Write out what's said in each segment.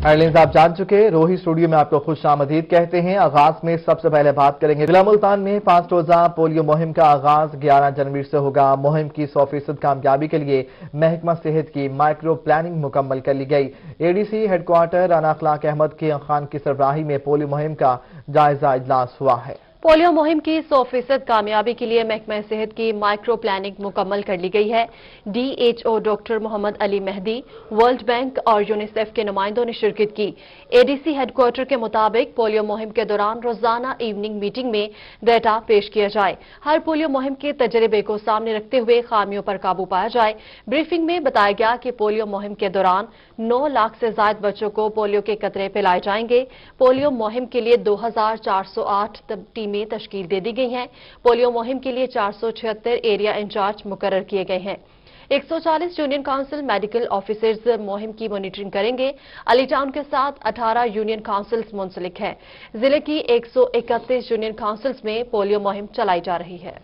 Headlines आप जान चुके। रोही स्टूडियो में आपको खुश आमदीद कहते हैं। आगाज में सबसे पहले बात करेंगे जिला मुल्तान में 5 रोजा पोलियो मुहिम का आगाज 11 जनवरी से होगा। मुहिम की 100% कामयाबी के लिए महकमा सेहत की माइक्रो प्लानिंग मुकम्मल कर ली गई। एडीसी हेडक्वार्टर राना अखलाक अहमद के खान की सरबराही में पोलियो मुहिम का जायजा इजलास हुआ है। पोलियो मुहिम की 100% कामयाबी के लिए महकमा सेहत की माइक्रो प्लानिंग मुकम्मल कर ली गई है। DHO doctor Mohammad Ali Mehdi, world bank और यूनिसेफ के नुमाइंदों ने शिरकत की। एडीसी हेडक्वार्टर के मुताबिक पोलियो मुहिम के दौरान रोजाना इवनिंग मीटिंग में डेटा पेश किया जाए। हर पोलियो मुहिम के तजर्बे को सामने रखते हुए खामियों पर काबू पाया जाए। ब्रीफिंग में बताया गया कि पोलियो मुहिम के दौरान 9 लाख से ज्यादा बच्चों को पोलियो के कतरे पिलाए जाएंगे। पोलियो मुहिम के लिए 2408 टीमें तश्कील दे दी गई हैं। पोलियो मुहिम के लिए 476 एरिया इंचार्ज मुकर्रर किए गए हैं। 140 यूनियन काउंसिल मेडिकल ऑफिसर्स मुहिम की मॉनिटरिंग करेंगे। अली टाउन के साथ 18 यूनियन काउंसिल्स मुंसलिक हैं। जिले की 131 यूनियन काउंसिल्स में पोलियो मुहिम चलाई जा रही है।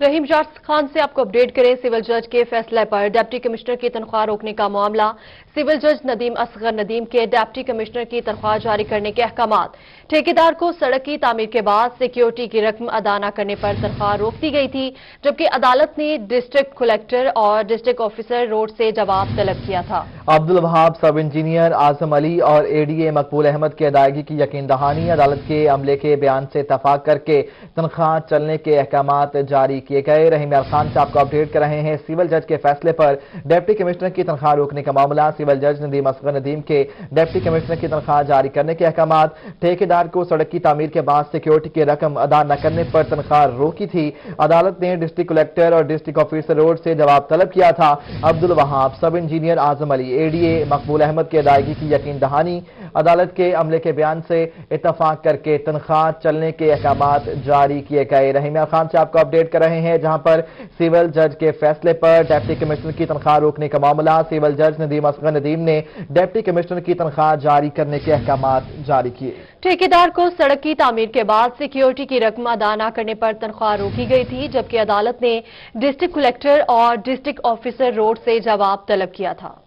रहीम जाट खान से आपको अपडेट करें। सिविल जज के फैसले पर डिप्टी कमिश्नर की तनख्वाह रोकने का मामला। सिविल जज नदीम असगर नदीम के डिप्टी कमिश्नर की तनख्वाह जारी करने के अहकामात। ठेकेदार को सड़क की तामीर के बाद सिक्योरिटी की रकम अदा न करने पर तनख्वाह रोक दी गई थी, जबकि अदालत ने डिस्ट्रिक्ट कलेक्टर और डिस्ट्रिक्ट ऑफिसर रोड से जवाब तलब किया था। अब्दुल वहाब, सब इंजीनियर आजम अली और एडीए मकबूल अहमद की अदायगी की यकीन दहानी। अदालत के अमले के बयान से इत्तफाक करके तनख्वाह चलने के अहकामात जारी किए गए। रहीम खान से आपको अपडेट कर रहे हैं। सिविल जज के फैसले पर डिप्टी कमिश्नर की तनख्वाह रोकने का मामला। सिविल जज नदीम असगर नदीम के डिप्टी कमिश्नर की तनख्वाह जारी करने के अहकामात। ठेकेदार को सड़क की तामीर के बाद सिक्योरिटी की रकम अदा न करने पर तनख्वाह रोकी थी। अदालत ने डिस्ट्रिक्ट कलेक्टर और डिस्ट्रिक्ट ऑफिसर रोड से जवाब तलब किया था। अब्दुल वहाब, सब इंजीनियर आजम अली, एडीए मकबूल अहमद की अदायगी की यकीन दहानी। अदालत के अमले के बयान से इत्तफाक करके तनख्वाह चलने के अहकामात जारी किए गए। रहीम खान से आपको अपडेट कर रहे हैं, जहां पर सिविल जज के फैसले पर डिप्टी कमिश्नर की तनख्वाह रोकने का मामला। सिविल जज नदीम असगर नदीम ने डिप्टी कमिश्नर की तनख्वाह जारी करने के अहकामात जारी किए। ठेकेदार को सड़क की तामीर के बाद सिक्योरिटी की रकम अदा न करने पर तनख्वाह रोकी गई थी, जबकि अदालत ने डिस्ट्रिक्ट कलेक्टर और डिस्ट्रिक्ट ऑफिसर रोड से जवाब तलब किया था।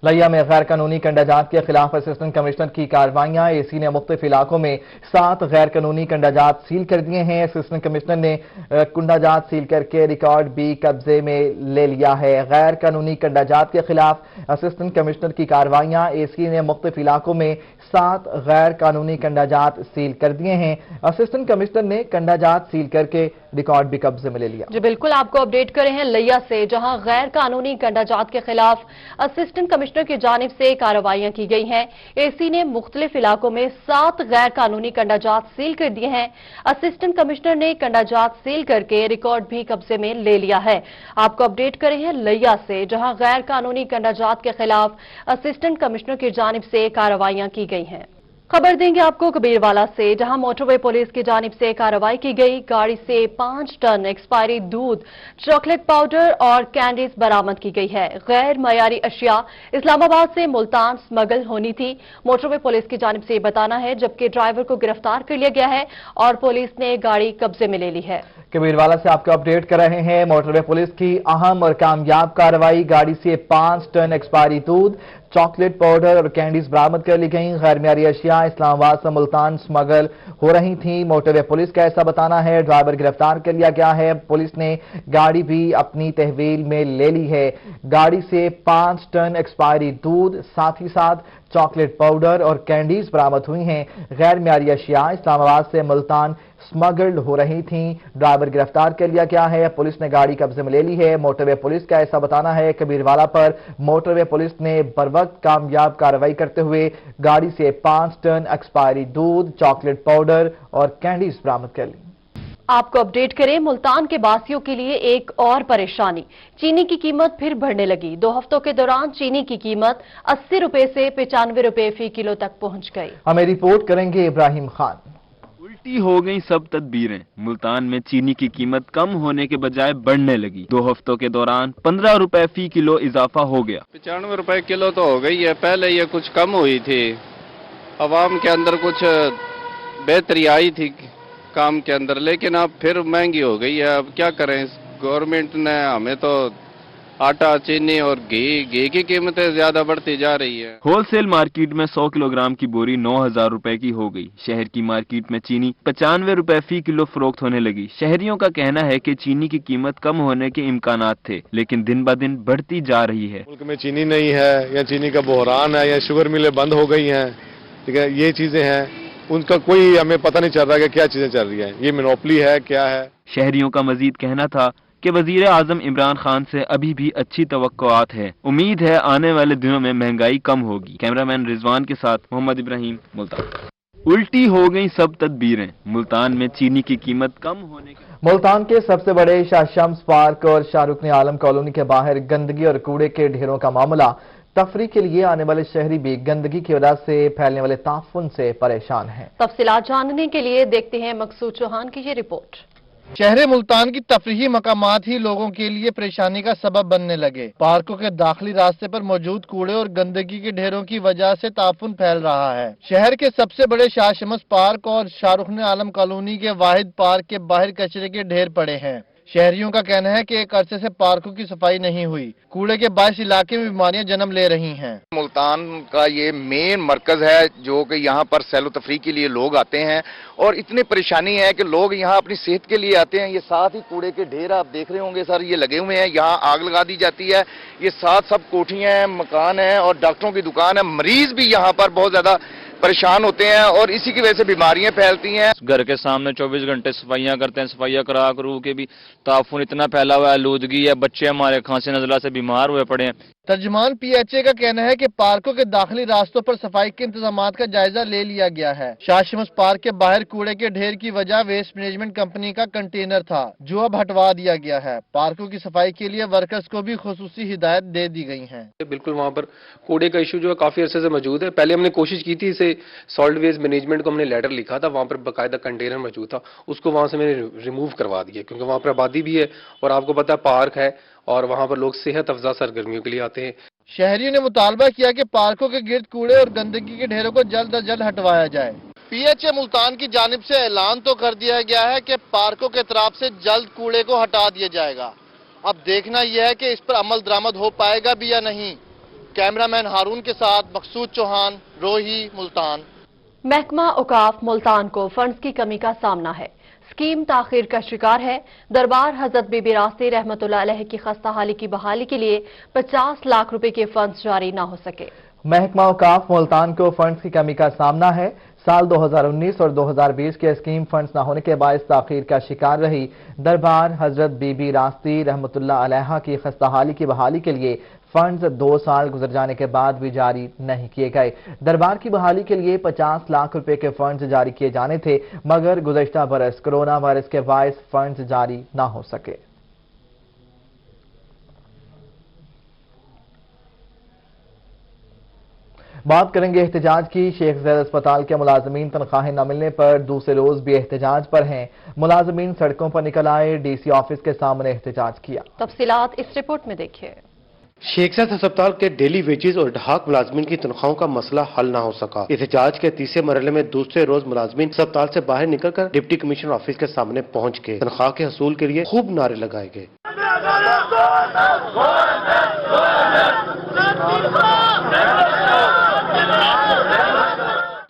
लिया में गैर कानूनी कंडाजात के खिलाफ असिस्टेंट कमिश्नर की कार्रवाइयां। एसी ने मुख्तलिफ इलाकों में 7 गैर कानूनी कंडाजात सील कर दिए हैं। असिस्टेंट कमिश्नर ने कंडाजात सील करके रिकॉर्ड भी कब्जे में ले लिया है। गैर कानूनी कंडाजात के खिलाफ असिस्टेंट कमिश्नर की कार्रवाइयां। एसी ने मुख्तलिफ इलाकों में 7 गैर कानूनी कंडाजात सील कर दिए हैं। असिस्टेंट कमिश्नर ने कंडाजात सील करके रिकॉर्ड भी कब्जे में ले लिया। जी बिल्कुल, आपको अपडेट कर रहे हैं लिया से, जहां गैर कानूनी कंडाजात के खिलाफ असिस्टेंट कमिश्नर की जानिब से कार्रवाइयां की गई हैं। एसी ने मुख्तलिफ इलाकों में 7 गैर कानूनी कंडाजात सील कर दिए हैं। असिस्टेंट कमिश्नर ने कंडाजात सील करके रिकॉर्ड भी कब्जे में ले लिया है। आपको अपडेट कर रहे हैं लिया से, जहां गैर कानूनी कंडाजात के खिलाफ असिस्टेंट कमिश्नर की जानिब से कार्रवाइयां की गई हैं। खबर देंगे आपको कबीरवाला से, जहां मोटरवे पुलिस की जानिब से कार्रवाई की गई। गाड़ी से 5 टन एक्सपायरी दूध, चॉकलेट पाउडर और कैंडीज बरामद की गई है। गैर मयारी अशिया इस्लामाबाद से मुल्तान स्मगल होनी थी, मोटरवे पुलिस की जानिब से बताना है, जबकि ड्राइवर को गिरफ्तार कर लिया गया है और पुलिस ने गाड़ी कब्जे में ले ली है। कबीरवाला से आपको अपडेट कर रहे हैं। मोटरवे पुलिस की अहम और कामयाब कार्रवाई। गाड़ी से 5 टन एक्सपायरी दूध, चॉकलेट पाउडर और कैंडीज बरामद कर ली गई। गैर मियारी अशिया इस्लामाबाद से मुल्तान स्मगल हो रही थी, मोटरवे पुलिस का ऐसा बताना है। ड्राइवर गिरफ्तार कर लिया गया है। पुलिस ने गाड़ी भी अपनी तहवील में ले ली है। गाड़ी से 5 टन एक्सपायरी दूध, साथ ही साथ चॉकलेट पाउडर और कैंडीज बरामद हुई हैं। गैर मियारी अशिया इस्लामाबाद से मुल्तान स्मगल्ड हो रही थी। ड्राइवर गिरफ्तार कर लिया गया है। पुलिस ने गाड़ी कब्जे में ले ली है। मोटरवे पुलिस का ऐसा बताना है। कबीरवाला पर मोटरवे पुलिस ने बरवक्त कामयाब कार्रवाई करते हुए गाड़ी से 5 टन एक्सपायरी दूध, चॉकलेट पाउडर और कैंडीज बरामद कर ली। आपको अपडेट करें, मुल्तान के बासियों के लिए एक और परेशानी। चीनी की कीमत फिर बढ़ने लगी। 2 हफ्तों के दौरान चीनी की कीमत 80 रुपए से 95 रुपए फी किलो तक पहुंच गई। हमें रिपोर्ट करेंगे इब्राहिम खान। उल्टी हो गई सब तदबीरें। मुल्तान में चीनी की कीमत कम होने के बजाय बढ़ने लगी। 2 हफ्तों के दौरान 15 रुपए फी किलो इजाफा हो गया। 95 रुपए किलो तो हो गई है। पहले ये कुछ कम हुई थी, अवाम के अंदर कुछ बेहतरी आई थी काम के अंदर, लेकिन अब फिर महंगी हो गई है। अब क्या करें, गवर्नमेंट ने हमें तो आटा, चीनी और घी की कीमतें ज्यादा बढ़ती जा रही है। होलसेल मार्केट में 100 किलोग्राम की बोरी 9,000 रुपए की हो गई। शहर की मार्केट में चीनी 95 रुपए फी किलो फरोख्त होने लगी। शहरियों का कहना है कि चीनी की कीमत कम होने के इम्कानात थे, लेकिन दिन ब दिन बढ़ती जा रही है। मुल्क में चीनी नहीं है या चीनी का बहरान है या शुगर मिलें बंद हो गई हैं, ठीक है, ये चीजें हैं, उनका कोई हमें पता नहीं चल रहा कि क्या चीजें चल रही हैं, ये मोनोपोली है क्या है। शहरियों का मजीद कहना था कि वजीर आजम इमरान खान से अभी भी अच्छी तवक्कुआत है। उम्मीद है आने वाले दिनों में महंगाई कम होगी। कैमरामैन रिजवान के साथ मोहम्मद इब्राहिम, मुल्तान। उल्टी हो गई सब तदबीरें, मुल्तान में चीनी की कीमत कम होने के मुल्तान के सबसे बड़े शाह शम्स पार्क और शाहरुख आलम कॉलोनी के बाहर गंदगी और कूड़े के ढेरों का मामला। तफरी के लिए आने वाले शहरी भी गंदगी की वजह से फैलने वाले ताफुन से परेशान हैं। तफसीलात जानने के लिए देखते हैं मकसूद चौहान की ये रिपोर्ट। शहर मुल्तान की तफरीही मकामात ही लोगों के लिए परेशानी का सबब बनने लगे। पार्कों के दाखिली रास्ते पर मौजूद कूड़े और गंदगी के ढेरों की वजह से ताफुन फैल रहा है। शहर के सबसे बड़े शाह शम्स पार्क और शाहरुख आलम कॉलोनी के वाहिद पार्क के बाहर कचरे के ढेर पड़े हैं। शहरियों का कहना है कि एक अरसे से पार्कों की सफाई नहीं हुई। कूड़े के बायस इलाके में बीमारियां जन्म ले रही हैं। मुल्तान का ये मेन मरकज है जो कि यहाँ पर सैलो तफरी के लिए लोग आते हैं और इतनी परेशानी है कि लोग यहाँ अपनी सेहत के लिए आते हैं। ये साथ ही कूड़े के ढेर आप देख रहे होंगे सर, ये लगे हुए हैं, यहाँ आग लगा दी जाती है। ये साथ सब कोठियां हैं, मकान है और डॉक्टरों की दुकान है। मरीज भी यहाँ पर बहुत ज्यादा परेशान होते हैं और इसी की वजह से बीमारियां फैलती हैं। घर के सामने 24 घंटे सफाइयां करते हैं, सफाइयां करा करू के भी ताफुन इतना फैला हुआ है, आलूदगी है, बच्चे हमारे खांसी नजला से बीमार हुए पड़े हैं। तर्जुमान PHA का कहना है कि पार्कों के दाखिली रास्तों पर सफाई के इंतजामात का जायजा ले लिया गया है। शाह शम्स पार्क के बाहर कूड़े के ढेर की वजह वेस्ट मैनेजमेंट कंपनी का कंटेनर था, जो अब हटवा दिया गया है। पार्कों की सफाई के लिए वर्कर्स को भी खुसूसी हिदायत दे दी गई है। बिल्कुल वहाँ पर कूड़े का इशू जो है काफी अरसे से मौजूद है। पहले हमने कोशिश की थी, इसे सॉल्ट वेस्ट मैनेजमेंट को हमने लेटर लिखा था, वहाँ पर बाकायदा कंटेनर मौजूद था, उसको वहाँ से मैंने रिमूव करवा दिया क्योंकि वहाँ पर आबादी भी है और आपको पता है पार्क है और वहाँ पर लोग सेहत अफजा सरगर्मियों के लिए आते हैं। शहरियों ने मुतालबा किया कि पार्कों के गिर्द कूड़े और गंदगी के ढेरों को जल्द अज जल्द हटवाया जाए। PHA मुल्तान की जानिब से ऐलान तो कर दिया गया है कि पार्कों के तरफ से जल्द कूड़े को हटा दिया जाएगा। अब देखना यह है कि इस पर अमल दरामद हो पाएगा भी या नहीं। कैमरामैन हारून के साथ मकसूद चौहान, रोही, मुल्तान। महकमा औकाफ मुल्तान को फंड्स की कमी का सामना है। स्कीम ताखीर का शिकार है। दरबार हजरत बीबी रास्ती रहमतुल्लाह अलैह की खस्ताहाली की बहाली के लिए 50 लाख रुपए के फंड्स जारी न हो सके। महकमा औकाफ मुल्तान को फंड्स की कमी का सामना है। साल 2019 और 2020 के स्कीम फंड्स न होने के बायस ताखीर का शिकार रही। दरबार हजरत बीबी रास्ती रहमतुल्लाह अलैहा की खस्ताहाली की बहाली के लिए फंड्स 2 साल गुजर जाने के बाद भी जारी नहीं किए गए। दरबार की बहाली के लिए 50 लाख रुपए के फंड्स जारी किए जाने थे, मगर गुज़श्ता बरस कोरोना वायरस के बायस फंड्स जारी न हो सके। बात करेंगे एहतजाज की। शेख ज़ैद अस्पताल के मुलाजमीन तनख्वाहें न मिलने पर दूसरे रोज भी एहतजाज पर हैं। मुलाजमीन सड़कों पर निकल आए, DC ऑफिस के सामने एहतजाज किया। तफसीलात इस रिपोर्ट में देखिए। शेख ज़ैद अस्पताल के डेली वेजेस और ढाक मुलाजमीन की तनख्वाहों का मसला हल न हो सका। एहतजाज के तीसरे मरहले में दूसरे रोज मुलाजमीन अस्पताल से बाहर निकलकर डिप्टी कमिश्नर ऑफिस के सामने पहुंच गए। तनख्वाह के हसूल के लिए खूब नारे लगाए गए।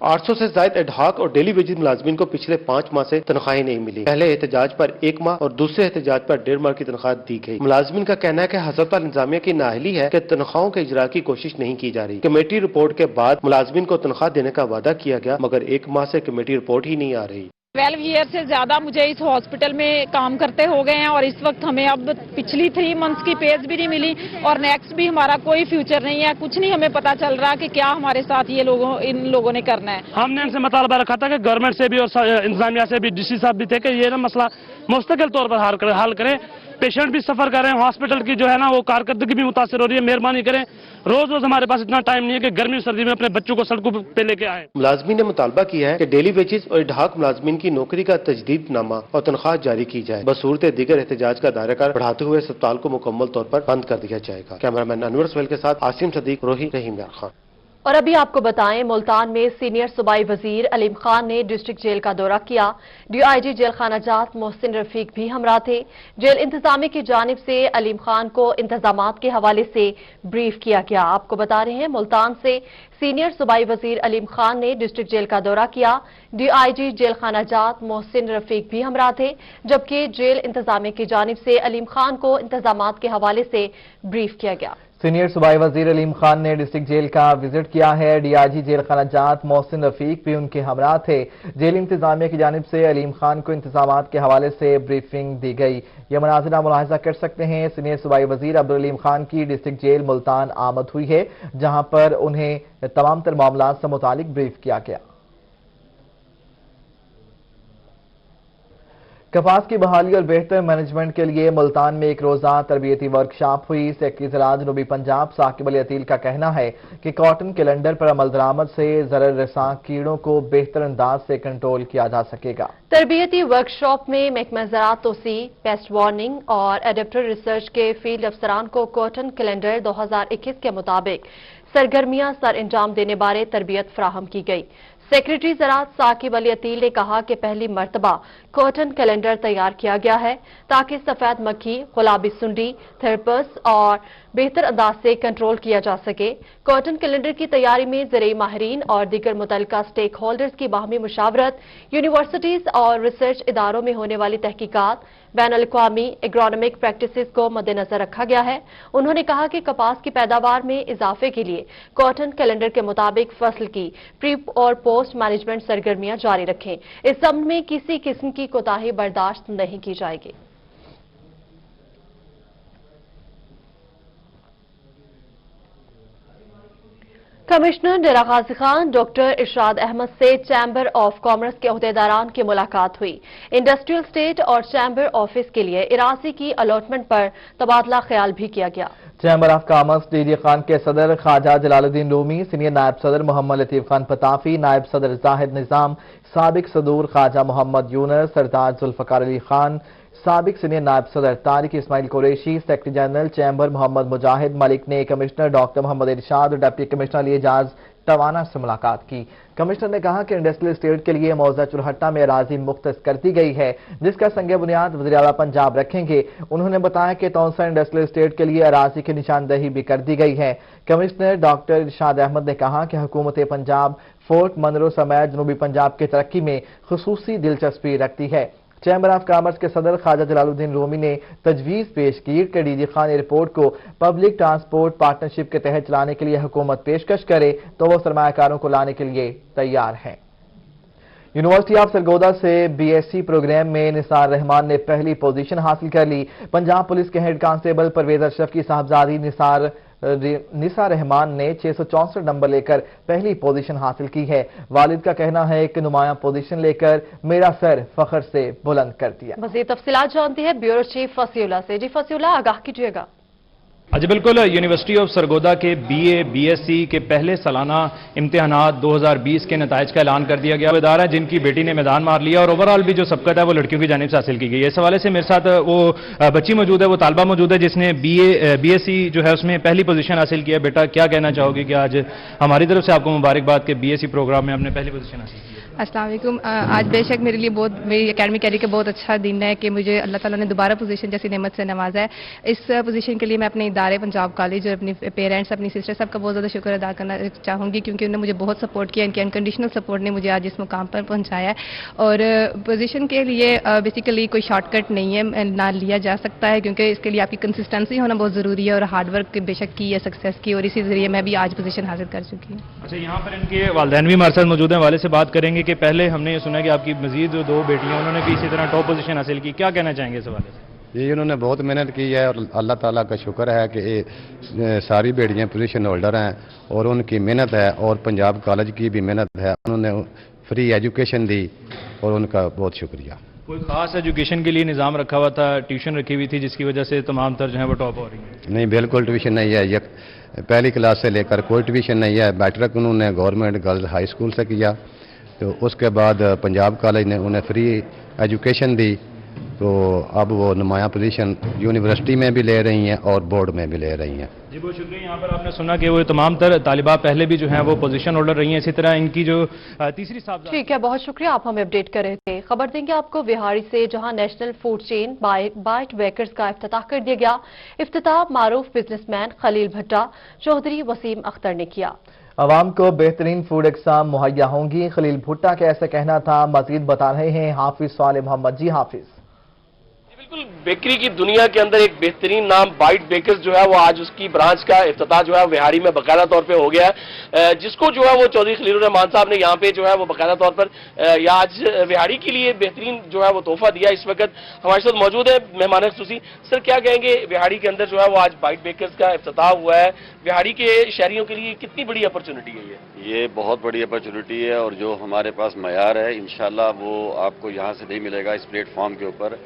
800 से ज्यादा एडहॉक और डेली वेजेस मुलाजमीन को पिछले 5 माह से तनख्वाहें नहीं मिली। पहले एहतजाज पर 1 माह और दूसरे एहतजाज पर 1.5 माह की तनख्वाह दी गई। मुलाजमीन का कहना है कि अस्पताल इंतजामिया की नाअहली है कि तनख्वाहों के इजरा की कोशिश नहीं की जा रही। कमेटी रिपोर्ट के बाद मुलाजमीन को तनख्वाह देने का वादा किया गया, मगर 1 माह से कमेटी रिपोर्ट ही नहीं आ रही। 12 ईयर से ज्यादा मुझे इस हॉस्पिटल में काम करते हो गए हैं और इस वक्त हमें अब पिछली 3 मंथ्स की पेज भी नहीं मिली और नेक्स्ट भी हमारा कोई फ्यूचर नहीं है। कुछ नहीं हमें पता चल रहा कि क्या हमारे साथ ये इन लोगों ने करना है। हमने इनसे मुतालबा रखा था कि गवर्नमेंट से भी और इंतजामिया से भी, DC साहब भी थे कि ये ना मसला मुस्तकिल तौर पर हल करें। पेशेंट भी सफर कर रहे हैं, हॉस्पिटल की जो है ना वो कारकर्दगी भी मुतासर हो रही है। मेहरबानी करें, रोज रोज हमारे पास इतना टाइम नहीं है कि गर्मी सर्दी में अपने बच्चों को सड़कों पे लेके आए। मुलाजमीन ने मुतालबा किया है कि डेली वेजेस और ढाक मुलाजमीन की नौकरी का तजदीदनामा और तनख्वाह जारी की जाए। बसूरत दीगर एहतजाज का दायरा बढ़ाते हुए अस्पताल को मुकम्मल तौर पर बंद कर दिया जाएगा। कैमरामैन अनवर सोहेल के साथ आसिम सदीक, रोही, रहीम यार खान। और अभी आपको बताएं, मुल्तान में सीनियर सूबाई वजीर अलीम खान ने डिस्ट्रिक्ट जेल का दौरा किया। डीआईजी जेल खाना जात मोहसिन रफीक भी हमरा थे। जेल इंतजामिया की जानिब से अलीम खान को इंतजामात के हवाले से ब्रीफ किया गया। आपको बता रहे हैं, मुल्तान से सीनियर सूबाई वजीर अलीम खान ने डिस्ट्रिक्ट जेल का दौरा किया। डीआईजी जेल खाना जात मोहसिन रफीक भी हमरा थे, जबकि जेल इंतजामिया की जानिब से अलीम खान को इंतजामात के हवाले से ब्रीफ किया गया। सीनियर सूबाई वजीर अलीम खान ने डिस्ट्रिक्ट जेल का विजिट किया है। डीआईजी जेल खाना जात मोहसिन रफीक भी उनके हमरा थे। जेल इंतजामिया की जानिब से अलीम खान को इंतजामात के हवाले से ब्रीफिंग दी गई। यह मनाजिर मुलाहिजा कर सकते हैं। सीनियर सूबाई वजीर अब्दुल अलीम खान की डिस्ट्रिक्ट जेल मुल्तान आमद हुई है, जहां पर उन्हें तमाम तर मामलात से मुतालिक ब्रीफ किया गया। कपास की बहाली और बेहतर मैनेजमेंट के लिए मुल्तान में एक रोजा तरबियती वर्कशॉप हुई। सेक्रेटरी ज़राअत जनूबी पंजाब साकिब अली अतील का कहना है कि कॉटन कैलेंडर पर अमल दरामद से ज़रर रसां कीड़ों को बेहतर अंदाज से कंट्रोल किया जा सकेगा। तरबियती वर्कशॉप में महकमा ज़राअत तोसी, पेस्ट वार्निंग और एडेप्टर रिसर्च के फील्ड अफसरान को कॉटन कैलेंडर 2021 के मुताबिक सरगर्मियां सर अंजाम देने बारे तरबियत फराहम की गई। सेक्रेटरी ज़राअत साकिब अली अतील ने कहा कि पहली मरतबा कॉटन कैलेंडर तैयार किया गया है ताकि सफेद मक्खी, गुलाबी सुंडी, थर्पस और बेहतर अंदाज से कंट्रोल किया जा सके। कॉटन कैलेंडर की तैयारी में ज़राई माहिरीन और दीगर मुतल्लिका स्टेक होल्डर्स की बाहमी मुशावरत, यूनिवर्सिटीज और रिसर्च इदारों में होने वाली तहकीकात, बैनुल-अक़वामी एग्रोनॉमिक प्रैक्टिसेस को मद्देनजर रखा गया है। उन्होंने कहा कि कपास की पैदावार में इजाफे के लिए कॉटन कैलेंडर के मुताबिक फसल की प्री और पोस्ट मैनेजमेंट सरगर्मियां जारी रखें। इस संबंध में किसी किस्म की कोताही बर्दाश्त नहीं की जाएगी। कमिश्नर डेरा गाजी खान डॉक्टर इरशाद अहमद से चैम्बर ऑफ कॉमर्स के अहदेदारान की मुलाकात हुई। इंडस्ट्रियल स्टेट और चैम्बर ऑफिस के लिए इरासी की अलॉटमेंट पर तबादला ख्याल भी किया गया। Chamber of commerce DD Khan के सदर ख्वाजा जलालुद्दीन रूमी, सीनियर नायब सदर मोहम्मद लतीफ खान पताफी, नायब सदर जाहिद निजाम, साबिक सदूर ख्वाजा मोहम्मद यूनस, सरदार जुल्फकार अली खान, साबिक सीनियर नायब सदर Tariq Ismail Qureshi, secretary general chamber Mohammad Mujahid Malik ने कमिश्नर डॉक्टर मोहम्मद इरशाद और डिप्टी कमिश्नर अली एजाज टवाना से मुलाकात की। कमिश्नर ने कहा कि इंडस्ट्रियल स्टेट के लिए मौजा चुरहट्टा में अराजी मुख्तस कर दी गई है, जिसका संग बुनियाद वज़ीर आला पंजाब रखेंगे। उन्होंने बताया कि तौसा इंडस्ट्रियल स्टेट के लिए अराजी की निशानदही भी कर दी गई है। कमिश्नर डॉक्टर इरशाद अहमद ने कहा कि हुकूमत पंजाब फोर्ट मनरो समेत जनूबी पंजाब की तरक्की में खुसूसी दिलचस्पी रखती है। चैम्बर ऑफ कॉमर्स के सदर ख्वाजा जलालुद्दीन रूमी ने तजवीज़ पेश की कि डीजी खान एयरपोर्ट को पब्लिक ट्रांसपोर्ट पार्टनरशिप के तहत चलाने के लिए हुकूमत पेशकश करे तो वो सरमायाकारों को लाने के लिए तैयार है। यूनिवर्सिटी ऑफ सरगोदा से बीएससी प्रोग्राम में निसार रहमान ने पहली पोजीशन हासिल कर ली। पंजाब पुलिस के हेड कांस्टेबल परवेज अशरफ की साहबजादी निसार रहमान ने 664 नंबर लेकर पहली पोजीशन हासिल की है। वालिद का कहना है कि नुमाया पोजीशन लेकर मेरा सर फख्र से बुलंद कर दिया। मज़ीद तफसीलात जानते हैं ब्यूरो चीफ फसीउल्लाह से। जी फसीउल्लाह, आगाह कीजिएगा। जी बिल्कुल, यूनिवर्सिटी ऑफ सरगोदा के बीए बीएससी के पहले सालाना इम्तिहानात 2020 के नताइज का ऐलान कर दिया गया। वो इदारा जिनकी बेटी ने मैदान मार लिया और ओवरऑल भी जो सबकत है वो लड़कियों की जानिब से हासिल की गई है। इस हवाले से मेरे साथ वो बच्ची मौजूद है, वो तालबा मौजूद है जिसने बीएससी जो है उसमें पहली पोजीशन हासिल की है। बेटा, क्या कहना चाहोगे कि आज हमारी तरफ से आपको मुबारकबाद के बीएससी प्रोग्राम में आपने पहली पोजीशन हासिल की है? अस्सलाम वालेकुम। आज बेशक मेरे लिए मेरी एकेडमिक कैरियर का बहुत अच्छा दिन है कि मुझे अल्लाह ताला ने दोबारा पोजीशन जैसी नेमत से नवाजा है। इस पोजीशन के लिए मैं अपने इदारे पंजाब कॉलेज और अपने पेरेंट्स, अपनी सिस्टर सबका बहुत ज़्यादा शुक्र अदा करना चाहूँगी, क्योंकि उन्होंने मुझे बहुत सपोर्ट किया। इनके अनकंडीशनल सपोर्ट ने मुझे आज इस मुकाम पर पहुँचाया है। और पोजीशन के लिए बेसिकली कोई शॉर्टकट नहीं है, ना लिया जा सकता है, क्योंकि इसके लिए आपकी कंसिस्टेंसी होना बहुत ज़रूरी है और हार्डवर्क बेशक की है सक्सेस की, और इसी ज़रिए मैं भी आज पोजीशन हासिल कर चुकी हूँ। अच्छा, यहाँ पर इनके वालिदैन भी हमारे साथ मौजूद हैं। वाले से बात करेंगे कि पहले हमने सुना कि आपकी मजीद जो 2 बेटियां उन्होंने भी इसी तरह टॉप पोजीशन हासिल की, क्या कहना चाहेंगे इस हवाले से? जी, उन्होंने बहुत मेहनत की है और अल्लाह ताला का शुक्र है कि ये सारी बेटियां पोजीशन होल्डर हैं और उनकी मेहनत है और पंजाब कॉलेज की भी मेहनत है। उन्होंने फ्री एजुकेशन दी और उनका बहुत शुक्रिया। कोई खास एजुकेशन के लिए निज़ाम रखा हुआ था, ट्यूशन रखी हुई थी जिसकी वजह से तमाम तर जो है वो टॉप हो रही है? नहीं, बिल्कुल ट्यूशन नहीं है। पहली क्लास से लेकर कोई ट्यूशन नहीं है। मैट्रिक उन्होंने गवर्नमेंट गर्ल्स हाई स्कूल से किया, तो उसके बाद पंजाब कॉलेज ने उन्हें फ्री एजुकेशन दी तो अब वो नुमाया पोजीशन यूनिवर्सिटी में भी ले रही हैं और बोर्ड में भी ले रही हैं। जी बहुत शुक्रिया। यहाँ पर आपने सुना कि वो तमाम तर तालिबा पहले भी जो हैं वो पोजीशन होल्डर रही हैं। इसी तरह इनकी जो तीसरी साहब। ठीक है, बहुत शुक्रिया, आप हमें अपडेट कर रहे थे। खबर देंगे आपको बिहारी से, जहां national food chain Bite Bakers का इफ्तिताह कर दिया गया। इफ्तिताह मारूफ बिजनेसमैन खलील भट्टा चौधरी वसीम अख्तर ने किया। आवाम को बेहतरीन फूड एग्जाम मुहैया होंगी, खलील भुट्टा का ऐसा कहना था। मजीद बता रहे हैं हाफिज साले मोहम्मद। जी हाफिज। बिल्कुल, बेकरी की दुनिया के अंदर एक बेहतरीन नाम बाइट बेकर्स जो है वो आज उसकी ब्रांच का इफ्तिताह जो है विहाड़ी में बाकायदा तौर पे हो गया है, जिसको जो है वो चौधरी खलील रहमान साहब ने यहाँ पे जो है वो बाकायदा तौर पर या आज विहाड़ी के लिए बेहतरीन जो है वो तोहफा दिया। इस वक्त हमारे साथ मौजूद है मेहमान खुसूसी। सर, क्या कहेंगे, विहाड़ी के अंदर जो है वो आज बाइट बेकर्स का इफ्तिताह हुआ है, विहाड़ी के शहरियों के लिए कितनी बड़ी अपॉर्चुनिटी है ये बहुत बड़ी अपॉर्चुनिटी है, और जो हमारे पास मयार है इंशाल्लाह वो आपको यहाँ से नहीं मिलेगा इस प्लेटफॉर्म के ऊपर।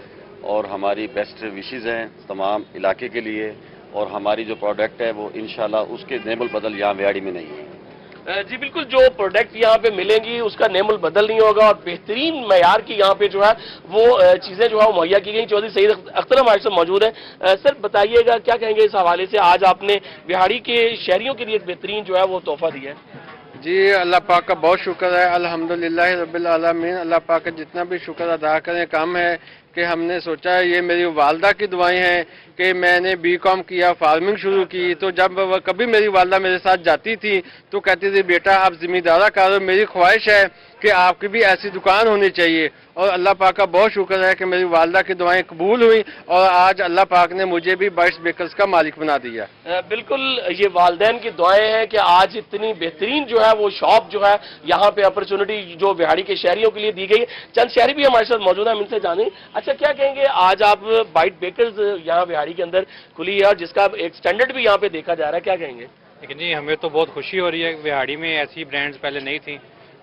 और हमारी बेस्ट विशेज़ हैं तमाम इलाके के लिए, और हमारी जो प्रोडक्ट है वो इंशाल्लाह उसके नेमल बदल यहाँ विहाड़ी में नहीं है। जी बिल्कुल, जो प्रोडक्ट यहाँ पे मिलेंगी उसका नेमल बदल नहीं होगा, और बेहतरीन मयार की यहाँ पे जो है वो चीज़ें जो है मुहैया की गई। चौधरी सईद अख्तर हमारे साथ मौजूद है। सर बताइएगा, क्या कहेंगे इस हवाले से, आज आपने विहाड़ी के शहरियों के लिए एक बेहतरीन जो है वो तोहफा दिया है? जी अल्लाह पाक का बहुत शुक्र है, अल्हम्दुलिल्लाह रब्बिल आलमीन। अल्लाह पाक का जितना भी शुक्र अदा करें कम है कि हमने सोचा है ये मेरी वालदा की दुआएं हैं कि मैंने बीकॉम किया, फार्मिंग शुरू की, तो जब कभी मेरी वालदा मेरे साथ जाती थी तो कहती थी बेटा आप जिम्मेदारा करो, मेरी ख्वाहिश है कि आपकी भी ऐसी दुकान होनी चाहिए। और अल्लाह पाक का बहुत शुक्र है कि मेरी वालदा की दुआएं कबूल हुई और आज अल्लाह पाक ने मुझे भी बाइट्स बेकर्स का मालिक बना दिया। बिल्कुल, ये वालदैन की दुआएं हैं कि आज इतनी बेहतरीन जो है वो शॉप जो है यहाँ पे अपॉर्चुनिटी जो विहाड़ी के शहरियों के लिए दी गई। चंद शहरी भी हमारे साथ मौजूद हैं, हम इनसे जानें। अच्छा, क्या कहेंगे, आज आप बाइट बेकर्स यहाँ विहाड़ी के अंदर खुली है और जिसका एक स्टैंडर्ड भी यहाँ पे देखा जा रहा है, क्या कहेंगे? लेकिन जी हमें तो बहुत खुशी हो रही है, विहाड़ी में ऐसी ब्रांड्स पहले नहीं थी,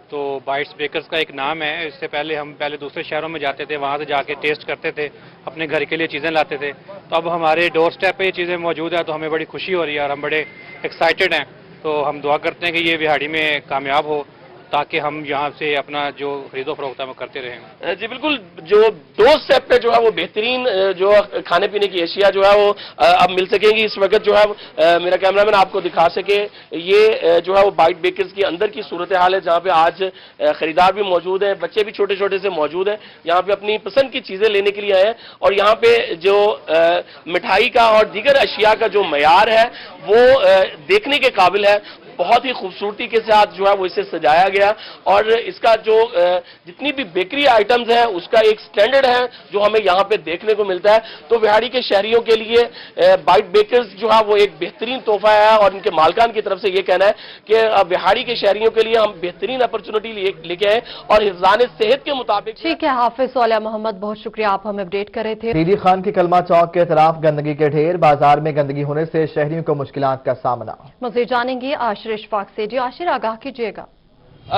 तो बाइट्स बेकर्स का एक नाम है। इससे पहले हम दूसरे शहरों में जाते थे, वहाँ से जाके टेस्ट करते थे, अपने घर के लिए चीज़ें लाते थे। तो अब हमारे डोर स्टेप पे ये चीज़ें मौजूद है, तो हमें बड़ी खुशी हो रही है और हम बड़े एक्साइटेड हैं। तो हम दुआ करते हैं कि ये विहाड़ी में कामयाब हो ताकि हम यहाँ से अपना जो खरीदो फरोख्त है वो करते रहें। जी बिल्कुल, जो दो स्टेप पे जो है वो बेहतरीन जो खाने पीने की अशिया जो है वो अब मिल सकेंगी। इस वक्त जो है मेरा कैमरामैन आपको दिखा सके, ये जो है वो बाइट बेकर्स की अंदर की सूरत हाल है, जहाँ पे आज खरीदार भी मौजूद हैं, बच्चे भी छोटे छोटे से मौजूद हैं, यहाँ पे अपनी पसंद की चीजें लेने के लिए आए हैं। और यहाँ पे जो मिठाई का और दीगर अशिया का जो मयार है वो देखने के काबिल है। बहुत ही खूबसूरती के साथ जो है वो इसे सजाया गया और इसका जो जितनी भी बेकरी आइटम्स हैं उसका एक स्टैंडर्ड है जो हमें यहाँ पे देखने को मिलता है। तो विहाड़ी के शहरियों के लिए बाइट बेकर्स जो है वो एक बेहतरीन तोहफा है और इनके मालकान की तरफ से ये कहना है कि विहाड़ी के शहरियों के लिए हम बेहतरीन अपॉर्चुनिटी लेके आए और हिफ्ज़ान सेहत के मुताबिक। ठीक है हाफिज साले मोहम्मद, बहुत शुक्रिया, आप हमें अपडेट कर रहे थे। सीडी खान की कलमा चौक के तरफ गंदगी के ढेर, बाजार में गंदगी होने से शहरियों को मुश्किलात का सामना। मज़ीद जानेंगे आशिर इशफाक से। जी आशिर, आगाह कीजिएगा।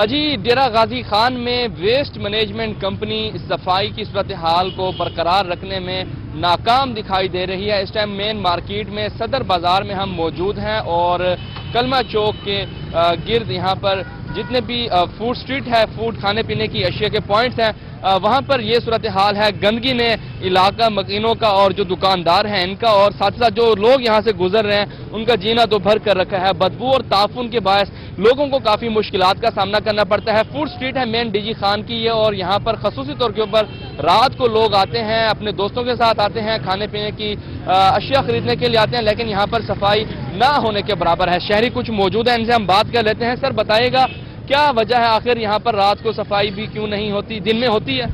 जी, डेरा गाजी खान में वेस्ट मैनेजमेंट कंपनी सफाई की सूरत हाल को बरकरार रखने में नाकाम दिखाई दे रही है। इस टाइम मेन मार्केट में सदर बाजार में हम मौजूद हैं और कलमा चौक के गिर्द यहाँ पर जितने भी फूड स्ट्रीट है, फूड खाने पीने की अशिया के पॉइंट्स हैं, वहाँ पर ये सूरत हाल है। गंदगी ने इलाका मकीनों का और जो दुकानदार हैं इनका और साथ साथ जो लोग यहाँ से गुजर रहे हैं उनका जीना तो भर कर रखा है। बदबू और ताफुन के बायस लोगों को काफ़ी मुश्किलात का सामना करना पड़ता है। फूड स्ट्रीट है मेन डीजी खान की ये, और यहाँ पर खसूसी तौर के ऊपर रात को लोग आते हैं, अपने दोस्तों के साथ आते हैं, खाने पीने की अशिया खरीदने के लिए आते हैं, लेकिन यहाँ पर सफाई ना होने के बराबर है। शहरी कुछ मौजूद है, इनसे हम बात कर लेते हैं। सर बताइएगा क्या वजह है, आखिर यहाँ पर रात को सफाई भी क्यों नहीं होती, दिन में होती है?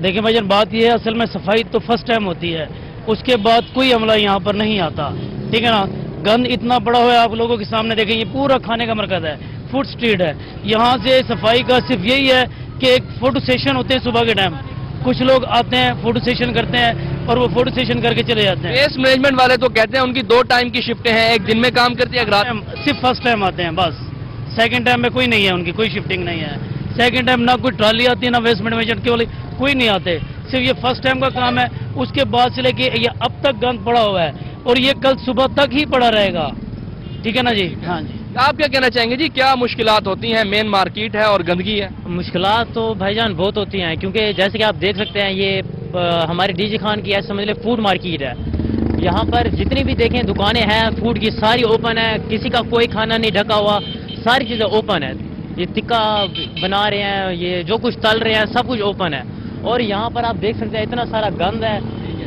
देखिए भाईजान, बात यह है असल में सफाई तो फर्स्ट टाइम होती है, उसके बाद कोई अमला यहाँ पर नहीं आता, ठीक है ना। गंद इतना बड़ा हुआ है, आप लोगों के सामने देखें, ये पूरा खाने का मरकज है, फूड स्ट्रीट है। यहाँ से सफाई का सिर्फ यही है कि एक फोटो सेशन होते हैं सुबह के टाइम, कुछ लोग आते हैं फोटो सेशन करते हैं और वो फोटो सेशन करके चले जाते हैं। वेस्ट मैनेजमेंट वाले तो कहते हैं उनकी 2 टाइम की शिफ्टें हैं, एक दिन में काम करती है, एक रात। सिर्फ फर्स्ट टाइम आते हैं बस, सेकंड टाइम में कोई नहीं है, उनकी कोई शिफ्टिंग नहीं है। सेकंड टाइम ना कोई ट्रॉली आती है, ना वेस्ट मैनेजमेंट के वाले कोई नहीं आते, सिर्फ ये फर्स्ट टाइम का काम है। उसके बाद से लेके ये अब तक गंद पड़ा हुआ है और ये कल सुबह तक ही पड़ा रहेगा, ठीक है ना जी। हाँ जी, आप क्या कहना चाहेंगे जी, क्या मुश्किलात होती हैं? मेन मार्केट है और गंदगी है। मुश्किलात तो भाईजान बहुत होती हैं, क्योंकि जैसे कि आप देख सकते हैं ये हमारे डीजी खान की समझ ले फूड मार्केट है। यहाँ पर जितनी भी देखें दुकानें हैं फूड की सारी ओपन है, किसी का कोई खाना नहीं ढका हुआ, सारी चीज़ें ओपन है। ये टिक्का बना रहे हैं, ये जो कुछ तल रहे हैं, सब कुछ ओपन है। और यहाँ पर आप देख सकते हैं इतना सारा गंद है।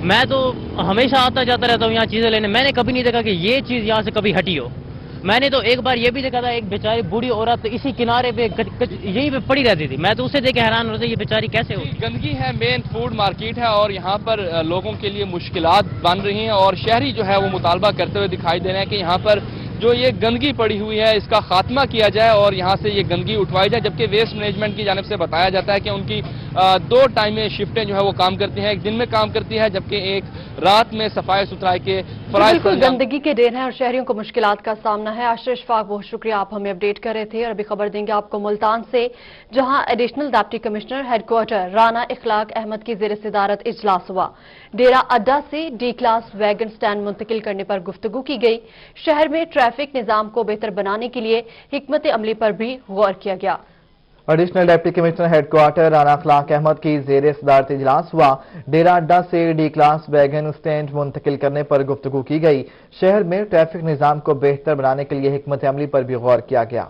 मैं तो हमेशा आता जाता रहता हूँ यहाँ चीज़ें लेने, मैंने कभी नहीं देखा कि ये चीज़ यहाँ से कभी हटी हो। मैंने तो एक बार ये भी देखा था, एक बेचारी बूढ़ी औरत इसी किनारे पे यहीं पे पड़ी रहती थी। मैं तो उसे देख के हैरान होता ये बेचारी कैसे हो। गंदगी है, मेन फूड मार्केट है और यहाँ पर लोगों के लिए मुश्किलात बन रही हैं और शहरी जो है वो मुतालबा करते हुए दिखाई दे रहे हैं कि यहाँ पर जो ये गंदगी पड़ी हुई है इसका खात्मा किया जाए और यहाँ से ये गंदगी उठवाई जाए। जबकि वेस्ट मैनेजमेंट की जानिब से बताया जाता है कि उनकी 2 टाइम में शिफ्टें जो है वो काम करती हैं, एक दिन में काम करती है जबकि एक रात में सफाई सुथराई के फराइज। बिल्कुल गंदगी के ढेर हैं और शहरियों को मुश्किलात का सामना है। आशीष इशफाक, बहुत शुक्रिया, आप हमें अपडेट कर रहे थे। और अभी खबर देंगे आपको मुल्तान से, जहां additional deputy commissioner headquarter Rana Ikhlaq Ahmad की जेर सदारत इजलास हुआ। डेरा अड्डा से डी क्लास वैगन स्टैंड मुंतकिल करने पर गुफ्तगू की गई। शहर में ट्रैफिक निजाम को बेहतर बनाने के लिए हिकमत अमली पर भी गौर किया गया। Additional deputy commissioner headquarter Rana Ikhlaq Ahmad की जेर सदारत इजलास हुआ। डेरा अड्डा से डी क्लास वैगन स्टैंड मुंतकिल करने पर गुफ्तगू की गई। शहर में ट्रैफिक निजाम को बेहतर बनाने के लिए हिकमत अमली पर भी गौर किया गया।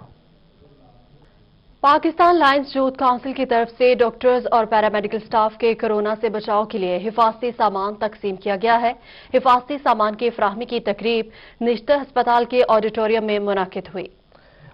पाकिस्तान लायंस यूथ काउंसिल की तरफ से डॉक्टर्स और पैरामेडिकल स्टाफ के कोरोना से बचाव के लिए हिफाजती सामान तकसीम किया गया है। हिफाजती सामान की फराहमी की तकरीब निश्तर अस्पताल के ऑडिटोरियम में मुनाकिद हुई।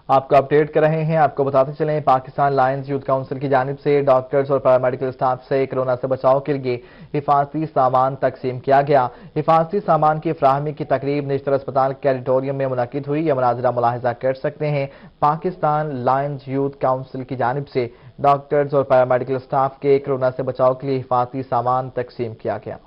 आपको अपडेट कर रहे हैं। आपको बताते चलें, पाकिस्तान लायंस यूथ काउंसिल की जानिब से डॉक्टर्स और पैरामेडिकल स्टाफ से कोरोना से बचाव के लिए हिफाजती सामान तकसीम किया गया। हिफाजती सामान की फराहमी की तकरीब निश्तर अस्पताल के ऑडिटोरियम में मुनाकिद हुई। यह मनाज़रा मुलाहिजा कर सकते हैं। पाकिस्तान लायंस यूथ काउंसिल की जानिब से डॉक्टर्स और पैरामेडिकल स्टाफ के कोरोना से बचाव के लिए हिफाजती सामान तकसीम किया गया।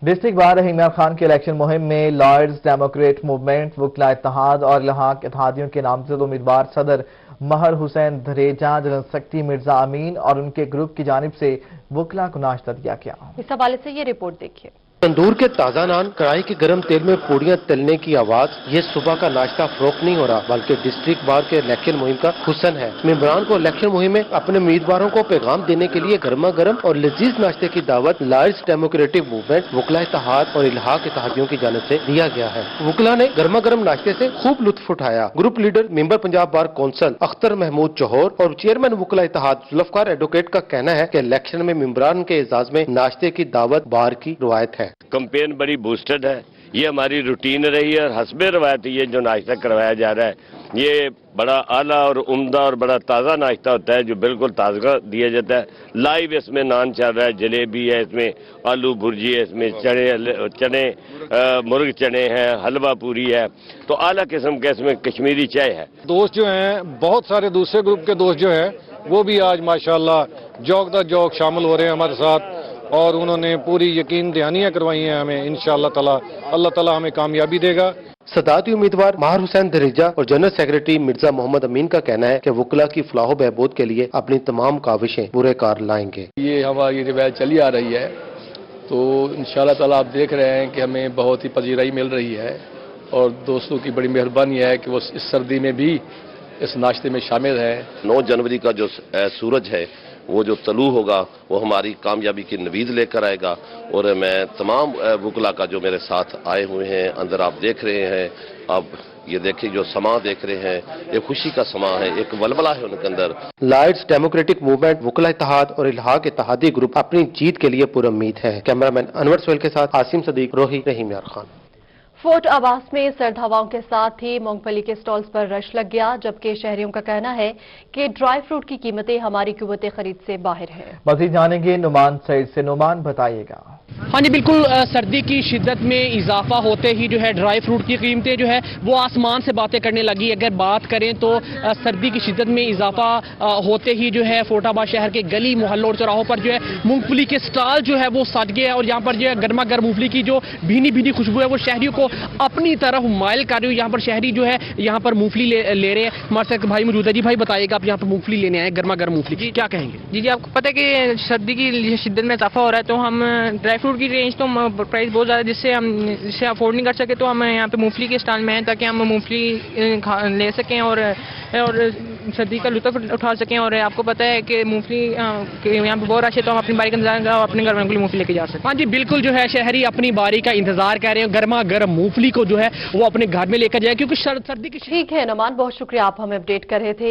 डिस्ट्रिक्ट बार रहीम खान के इलेक्शन मुहिम में लॉयर्स, डेमोक्रेट मूवमेंट, वकला इत्तेहाद और इल्हाक इत्तेहादियों के नामजद उम्मीदवार सदर महर हुसैन धरेजा, जनरल सेक्रेटरी मिर्जा अमीन और उनके ग्रुप की जानिब से वकला को नाश्ता दिया गया। इस हवाले से ये रिपोर्ट देखिए। तंदूर के ताजा नान, कढ़ाई के गर्म तेल में पूड़ियां तलने की आवाज, ये सुबह का नाश्ता फरोख्त नहीं हो रहा बल्कि डिस्ट्रिक्ट बार के इलेक्शन मुहिम का हुस्न है। मेंबरान को इलेक्शन मुहिम में अपने उम्मीदवारों को पैगाम देने के लिए गर्मा गर्म और लजीज नाश्ते की दावत लॉयर्स, डेमोक्रेटिक मूवमेंट, वकला इत्तेहाद और इल्हाक इत्तेहादियों की जानिब से दिया गया है। वकला ने गर्मा गर्म नाश्ते से खूब लुत्फ उठाया। Group leader member Punjab bar council Akhtar Mahmood Chauhar और चेयरमैन वकला इत्तेहाद जुल्फकार एडवोकेट का कहना है कि इलेक्शन में मेंबरान के एजाज में नाश्ते की दावत बार की रवायत है। कंपेन बड़ी बूस्टेड है, ये हमारी रूटीन रही है और हस्बे रवायत ये जो नाश्ता करवाया जा रहा है ये बड़ा आला और उम्दा और बड़ा ताज़ा नाश्ता होता है जो बिल्कुल ताज़ा दिया जाता है। लाइव इसमें नान चल रहा है, जलेबी है, इसमें आलू भुर्जी है, इसमें चने मुर्ग चने हैं, हलवा पूरी है, तो आला किस्म का इसमें कश्मीरी चाय है। दोस्त जो हैं, बहुत सारे दूसरे ग्रुप के दोस्त जो हैं वो भी आज माशाल्लाह जौक द जौक शामिल हो रहे हैं हमारे साथ और उन्होंने पूरी यकीन दहानियां करवाई हैं हमें। इंशाअल्लाह ताला अल्लाह ताला हमें कामयाबी देगा। सदाती उम्मीदवार महर हुसैन धरेजा और जनरल सेक्रेटरी मिर्जा मोहम्मद अमीन का कहना है कि वकला की फलाह बहबूद के लिए अपनी तमाम काविशें पूरे कार लाएंगे। ये हमारी रिवायत चली आ रही है तो इंशाअल्लाह ताला आप देख रहे हैं कि हमें बहुत ही पजीराई मिल रही है और दोस्तों की बड़ी मेहरबानी है कि वो इस सर्दी में भी इस नाश्ते में शामिल है। 9 जनवरी का जो सूरज है वो जो तलू होगा वो हमारी कामयाबी की नवीद लेकर आएगा। और मैं तमाम वकला का जो मेरे साथ आए हुए हैं अंदर आप देख रहे हैं, अब ये देखिए जो समा देख रहे हैं, ये खुशी का समा है, एक वलवला है उनके अंदर। लॉयर्स, डेमोक्रेटिक मूवमेंट, वकला इत्तेहाद और इल्हाक इत्तेहादी ग्रुप अपनी जीत के लिए पूरी उम्मीद है। कैमरामैन अनवर सोहेल के साथ आसिम सदीक, रोही, रहीम यार खान। फोर्ट आवास में सर्द हवाओं के साथ ही मूंगफली के स्टॉल्स पर रश लग गया, जबकि शहरियों का कहना है कि ड्राई फ्रूट की कीमतें हमारी कुव्वत खरीद से बाहर है। मज़ीद जानेंगे नुमान सईद से। नुमान बताइएगा। हाँ जी बिल्कुल, सर्दी की शिद्दत में इजाफा होते ही जो है ड्राई फ्रूट की कीमतें जो है वो आसमान से बातें करने लगी। अगर बात करें तो सर्दी की शिद्दत में इजाफा होते ही जो है फोर्टाबाद शहर के गली मोहल्लों और चौराहों पर जो है मूंगफली के स्टॉल जो है वो सज गए और यहाँ पर जो है गर्मा गर्म मूंगफली की जो भीनी भीनी खुशबू है वो शहरियों को अपनी तरफ माइल कर रही है। यहाँ पर शहरी जो है यहाँ पर मूंगफली ले रहे हैं। हमारे साथ भाई मौजूद है। जी भाई बताइएगा, आप यहाँ पर मूंगफली लेने आए, गर्मा गर्म मूंगफली, क्या कहेंगे? जी आपको पता है कि सर्दी की शिद्दत में इजाफा हो रहा है तो हम ड्राई फ्रूट की रेंज तो प्राइस बहुत ज़्यादा जिससे अफोर्ड नहीं कर सके तो हम यहाँ पे मूंगफली के स्टॉल में हैं ताकि हम मूंगफली ले सकें और सर्दी का लुत्फ उठा सकें। और आपको पता है कि मूंगफली यहाँ पे बहुत रश है, तो हम अपनी बारी का इंतजार अपने घर में मूंगफली लेके जा सकते हैं। हाँ जी बिल्कुल, जो है शहरी अपनी बारी का इंतजार कर रहे हैं, गर्मा गर्म मूंगफली को जो है वो अपने घर में लेकर जाए, क्योंकि सर्दी की। ठीक है नुमान, बहुत शुक्रिया, आप हमें अपडेट कर रहे थे।